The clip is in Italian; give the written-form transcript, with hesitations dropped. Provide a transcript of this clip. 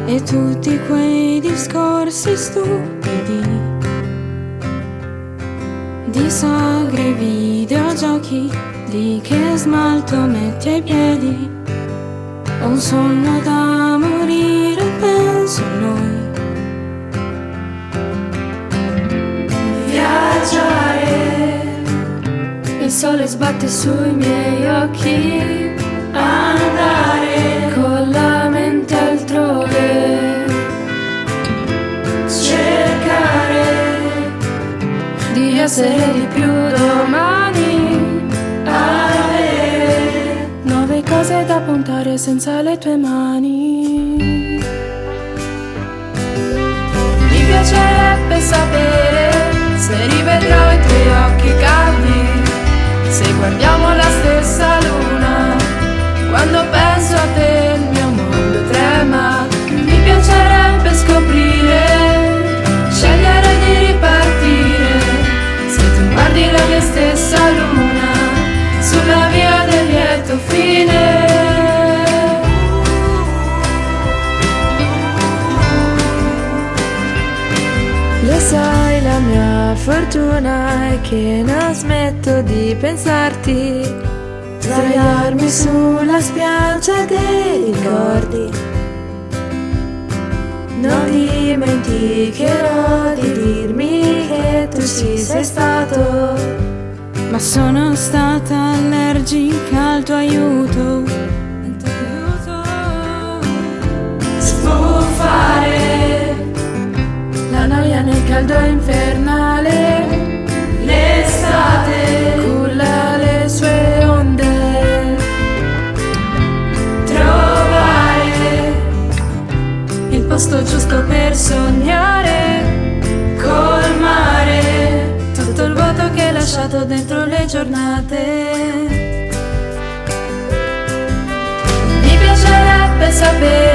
e tutti quei discorsi stupidi di sagre, videogiochi, di che smalto metti ai piedi. Ho un sonno da morire, penso a noi. Viaggiare, il sole sbatte sui miei occhi. Andare con la mente altrove. Cercare di essere di più domani. Avere nuove cose da puntare senza le tue mani. Mi piacerebbe sapere se rivedrò i tuoi occhi caldi, se guardiamo la stessa luna. Quando penso a te il mio mondo trema. Mi piacerebbe scoprire, scegliere di ripartire, se tu guardi la mia stessa luna sulla via del lieto fine. Lo sai, la mia fortuna è che non smetto di pensarti. Sdraiarmi sulla spiaggia dei ricordi. Non dimenticherò di dirmi che tu ci sei stato, ma sono stata allergica al tuo aiuto. Sbuffare la noia nel caldo infernale. L'estate culla le sue onde. Trovare il posto giusto per sognare. Colmare tutto il vuoto che hai lasciato dentro le giornate. Mi piacerebbe sapere